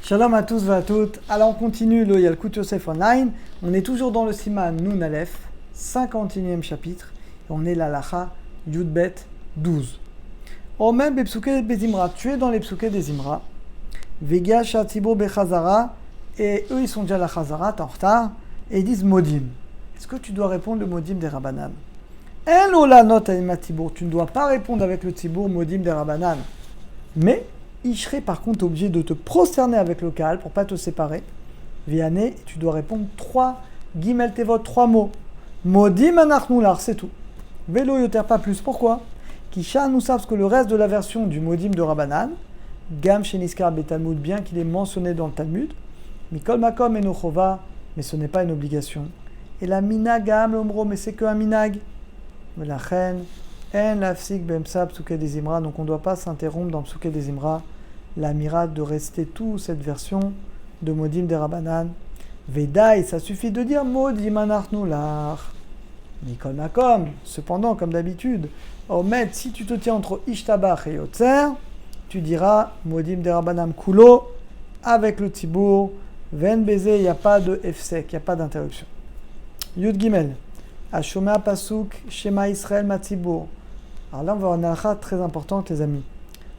Shalom à tous et à toutes. Alors on continue le Yalkut Yosef Online. On est toujours dans le Siman Nun Aleph, 51e chapitre. Et on est l'Alacha Yudbet 12. Omer Bepsuke Bezimra. Tu es dans les Psuke des Imra. Vegia Shatibo Bechazara. Et eux ils sont déjà à la Chazara, t'es en retard. Et ils disent Modim. Est-ce que tu dois répondre le Modim des Rabbanan? En la note à Tibour. Tu ne dois pas répondre avec le Tibour Modim des Rabbanan. Mais il serait par contre obligé de te prosterner avec le Kaal pour ne pas te séparer. Vianney, tu dois répondre 3 Gimel Tevot, 3 mots. Modim anachnular, c'est tout. Vélo yoter, pas plus. Pourquoi? Kisha, nous savons que le reste de la version du Modim de Rabbanan, Gam Sheniskar Betalmud, bien qu'il est mentionné dans le Talmud, Mikol Makom et Nochova, mais ce n'est pas une obligation. Et la Minagam l'Omro, mais c'est qu'un Minag. Mais la reine, En lafsik bemsa psuke des Imra, donc on ne doit pas s'interrompre dans psuke des Imra. La mira de rester toute cette version de Modim des Rabbanan. Vedaï, ça suffit de dire Modim anachnular. Mikol Makom, cependant, comme d'habitude, Omed, si tu te tiens entre Ishtabach et Yotzer, tu diras Modim des Rabbanan Kulo, avec le Tibour, Ven Beze, il n'y a pas de Efsek, il n'y a pas d'interruption. Yud Gimel, Ashomea Pasuk, Shema Israël Matibour. Alors là, on va avoir une halakha très importante, les amis.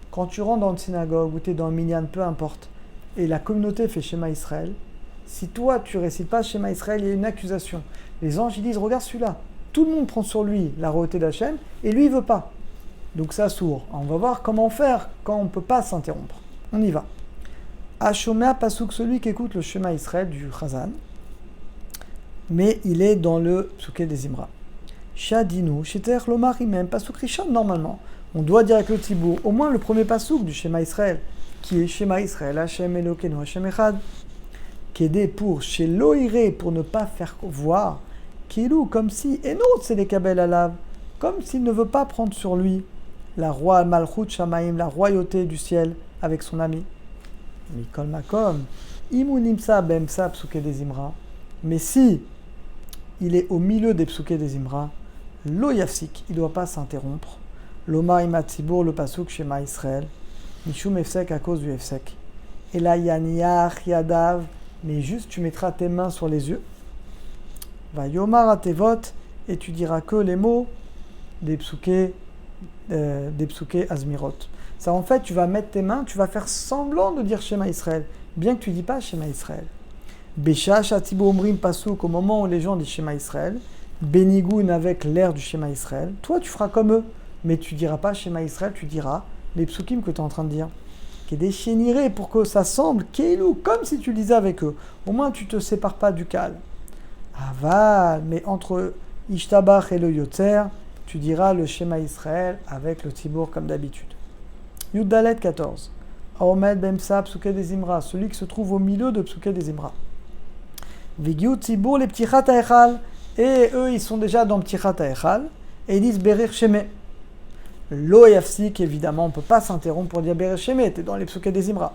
Quand tu rentres dans une synagogue ou tu es dans un minyan, peu importe, et la communauté fait Shema Israël, si toi, tu ne récites pas Shema Israël, il y a une accusation. Les anges, ils disent, regarde celui-là. Tout le monde prend sur lui la royauté d'Hachem, et lui, il ne veut pas. Donc ça sourd. On va voir comment faire quand on ne peut pas s'interrompre. On y va. Ashomea Pasuk, celui qui écoute le Shema Israël du Chazan, mais il est dans le Psuké des Imra. Shadinu, Sheter Lomar Imem, Pasuk Rishon, normalement. On doit dire avec le Tibour, au moins le premier Pasuk du Shema Israël, qui est Shema Israël, Hashem Elokeinu, Hashem Echad, qui est pour Shelo Ire, pour ne pas faire voir, Kilou, comme si, et non, c'est les Kabel Alav, comme s'il ne veut pas prendre sur lui la roi Malchut Shamaim, la royauté du ciel, avec son ami. Mikol Makom, Imunimsa Bemsa Psuké des Imra, mais si il est au milieu des psuké des Imra, lo yafsik, il ne doit pas s'interrompre. L'Oma imatzibour, le pasuk Shema Israël, Mishum efsek à cause du efsek. Et là, yaniach yadav, mais juste tu mettras tes mains sur les yeux. Va yomar atevot, et tu diras que les mots des psuké azmirot. Ça, en fait, tu vas mettre tes mains, tu vas faire semblant de dire Shema Israël, bien que tu ne dis pas Shema Israël. Besha Shatibo Omrim Pasuk, au moment où les gens disent Shema Israël, Benigoun avec l'air du Shema Israël, toi tu feras comme eux, mais tu diras pas Shema Israël, tu diras les psukim que tu es en train de dire. Qui est déchéniré pour que ça semble Keilou, comme si tu lisais avec eux. Au moins tu te sépares pas du Kal. Aval, mais entre Ishtabach et le Yotzer, tu diras le Shema Israël avec le Tibour comme d'habitude. Yudalet 14. Aomed Bemsa Psuke des Imra, celui qui se trouve au milieu de Psuke des Imra. Vigiou Tibour les petits Echal, et eux ils sont déjà dans petit Echal, et ils disent Berir Sheme. Lo Yafsik, évidemment, on ne peut pas s'interrompre pour dire Berir Sheme, t'es dans les psuké des Imra.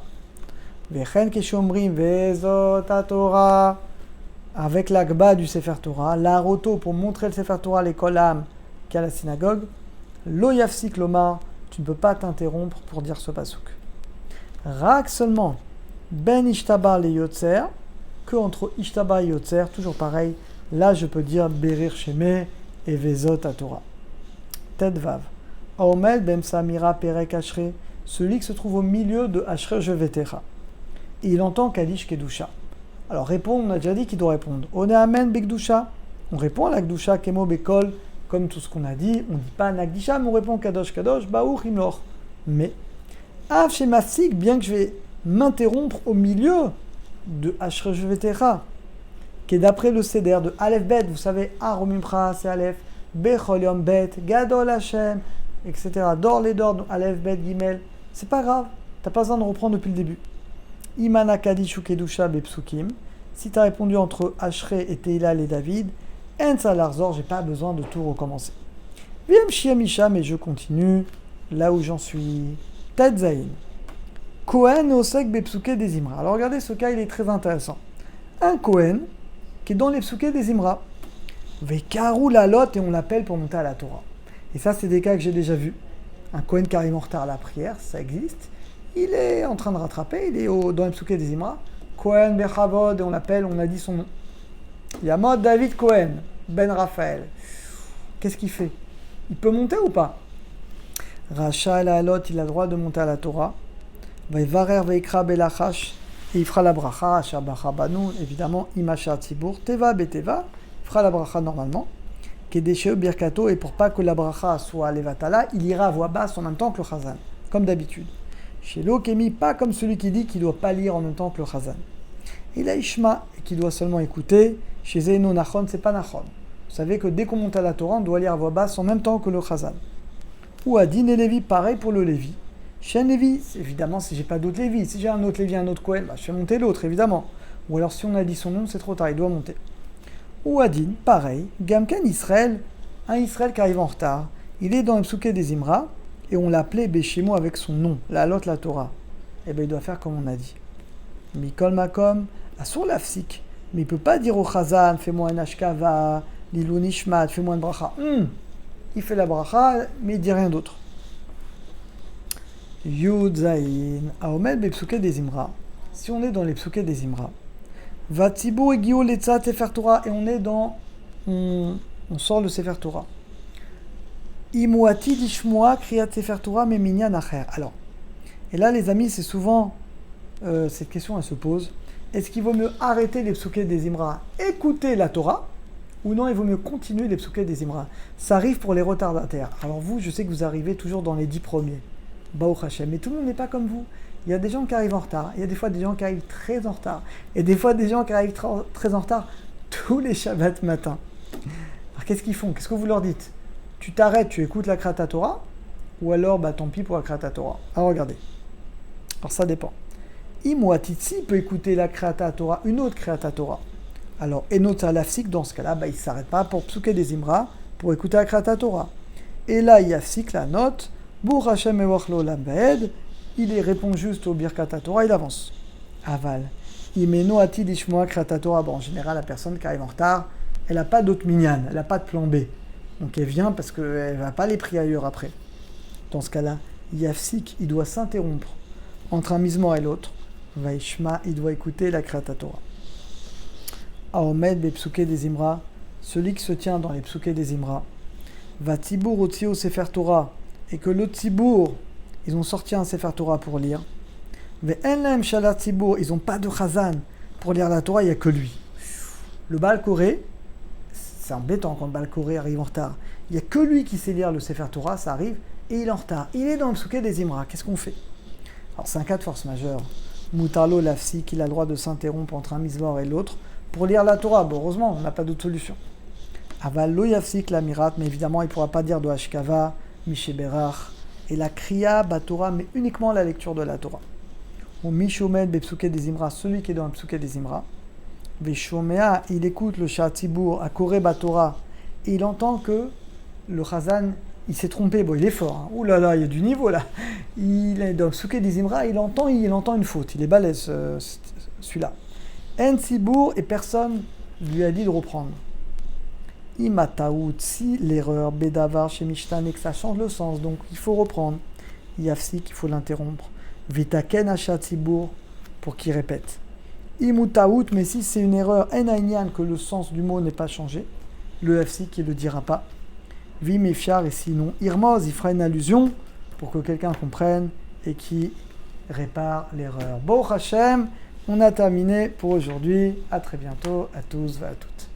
Vechen Keshomrim Vezot Torah, avec l'agba du Sefer Torah, la roto pour montrer le Sefer Torah, les kolam qui à la synagogue. Lo Yafsik Lomar, tu ne peux pas t'interrompre pour dire ce pasuk. Rak seulement, Ben Ishtabar le Yotzer, que entre Ishtabar et Yotzer, toujours pareil, là je peux dire Berir Sheme et Vezot Torah. Ted Vav. Aomed Bem Samira Perek Ashre, celui qui se trouve au milieu de Ashre Jevetecha. Et il entend Kadish Kedusha. Alors répond, on a déjà dit qu'il doit répondre. On est Amen Bekdusha. On répond à la Kedusha, Kemo Bekol, comme tout ce qu'on a dit. On ne dit pas Nagdisha, mais on répond Kadosh Kadosh, Baour Imlor. Mais, Av Shemasik, bien que je vais m'interrompre au milieu de Ashre Jevetecha, qui est d'après le Seder de Aleph Bet, vous savez, Aromimcha, c'est Aleph, Bechol Yom Bet, Gadol Hashem, etc. Dor les Dor, Aleph Bet Gimel, c'est pas grave, t'as pas besoin de reprendre depuis le début. Imana Kadish ou Kedusha Bepsukim, si t'as répondu entre Ashre et Teilal et David, En Salarzor, j'ai pas besoin de tout recommencer. Viem Shiamisha, mais je continue, là où j'en suis. Ted Zayin. Kohen Osek Bepsuke des Imra. Alors regardez, ce cas il est très intéressant. Un Kohen qui est dans les Psuke des Imra. Vekarou la lot et on l'appelle pour monter à la Torah. Et ça, c'est des cas que j'ai déjà vus. Un Kohen qui arrive en retard à la prière, ça existe. il est en train de rattraper, il est dans le psuké des Imra. Cohen Bechavod, et on l'appelle, on a dit son nom. Yamod David Cohen, Ben Raphaël. Qu'est-ce qu'il fait? Il peut monter ou pas? Racha el Alot, il a le droit de monter à la Torah. Vaivarer Veikra Belachash, et il fera la bracha, Shabacha Banu, évidemment, Imasha Tzibur, Teva Beteva, il fera la bracha normalement. Kedesheo Birkato, et pour pas que la bracha soit levatala, il ira à voix basse en même temps que le Chazan, comme d'habitude. Chez l'Okemi, pas comme celui qui dit qu'il ne doit pas lire en même temps que le Chazan. Et la Ishma, qui doit seulement écouter, chez Zeno Nachon, c'est pas Nachon. Vous savez que dès qu'on monte à la Torah, on doit lire à voix basse en même temps que le Chazan. Ou Adin et Lévi, pareil pour le Lévi. Chez un Lévi, évidemment, si j'ai pas d'autre Lévi, si j'ai un autre Lévi, un autre Kohen, je fais monter l'autre, évidemment. Ou alors si on a dit son nom, c'est trop tard, il doit monter. Ou Adin, pareil, Gamken Israël, un Israël qui arrive en retard, il est dans le psuké des Imra, et on l'appelait Béchémo avec son nom, la lot la Torah. Eh bien, il doit faire comme on a dit. Mikol Makom, Asur Lafsik, mais il ne peut pas dire au Chazan, fais-moi un Ashkava, Lilou Nishmat, fais-moi une bracha. Il fait la bracha, mais il ne dit rien d'autre. Yud Zayin, Aomed Bepsuké des Imra. Si on est dans les psuké des Imra, Vatibou et Gio Letza Sefer Torah, et on est dans. On sort le Sefer Torah. Imouati Dishmoa Kriyat Sefer Torah Meminyan Acher. Alors, et là, les amis, c'est souvent. Cette question, elle se pose. Est-ce qu'il vaut mieux arrêter les psuké des Imra, écouter la Torah, ou non, il vaut mieux continuer les psuké des Imra? Ça arrive pour les retardataires. Alors vous, je sais que vous arrivez toujours dans les 10 premiers. Baruch Hashem. Mais tout le monde n'est pas comme vous. Il y a des gens qui arrivent en retard. Il y a des fois des gens qui arrivent très en retard. Et des fois des gens qui arrivent très en retard tous les Shabbats matin. Alors qu'est-ce qu'ils font? Qu'est-ce que vous leur dites? Tu t'arrêtes, tu écoutes la Kriyat Torah, ou alors tant pis pour la Kriyat Torah. Alors regardez. Alors ça dépend. Imouatitsi peut écouter la Kriyat Torah, une autre Kriyat Torah. Alors Enot Alafsik, dans ce cas-là, il ne s'arrête pas pour psuké des Imra, pour écouter la Kriyat Torah. Et là, Yafsik, la note, Bour Hashem Ewachlo Lambaed, il répond juste au Birkat Torah, il avance. Aval. Imeno Ati Dishmoa Kriyat Torah. Bon, en général, la personne qui arrive en retard, elle n'a pas d'autre minyan, elle n'a pas de plan B. Donc elle vient parce qu'elle ne va pas les prier ailleurs après. Dans ce cas-là, Yafsik, il doit s'interrompre entre un misement et l'autre. Vaishma, il doit écouter la Kriyat Torah. Aomed Bepsuké des Imra, celui qui se tient dans les psuké des Imra. Va Tibour Otsio Sefer Torah, et que le Tzibour, ils ont sorti un Sefer Torah pour lire. Ve'enlem Shalat Tzibour, ils n'ont pas de Chazan pour lire la Torah, il n'y a que lui. Le Baal Koré, c'est embêtant quand le Baal Koré arrive en retard. Il n'y a que lui qui sait lire le Sefer Torah, ça arrive, et il est en retard. Il est dans le psuké des Imra, qu'est-ce qu'on fait? Alors c'est un cas de force majeure. Moutarlo Lafsi, qu'il a le droit de s'interrompre entre un mismor et l'autre pour lire la Torah. Bon, heureusement, on n'a pas d'autre solution. Aval lo yafsik la mirat, mais évidemment, il ne pourra pas dire de Hashkava, Mishéberach, et la Kriya Batora, mais uniquement la lecture de la Torah. Ou Mishomed Bepsuké des Imra, celui qui est dans le Psuké des Imra. Veshomea, il écoute le Sha'atibour à Koré Batora, et il entend que le Chazan, il s'est trompé. Bon, il est fort. Hein. Ouh là là, il y a du niveau là. Il est dans le Psuké des Imra, il entend une faute. Il est balèze, celui-là. En Tzibour, et personne lui a dit de reprendre. Imataout, si l'erreur, Bedavar chez Mishtan, et que ça change le sens, donc il faut reprendre. Yafsik, il faut l'interrompre. Vitaken Achat Tzibour, pour qu'il répète. Imutaout, mais si c'est une erreur, En que le sens du mot n'est pas changé, le Yafsik, il ne le dira pas. Vim et Fiar, et sinon Irmoz, il fera une allusion pour que quelqu'un comprenne et qui répare l'erreur. Baruch Hashem, on a terminé pour aujourd'hui. À très bientôt, à tous et à toutes.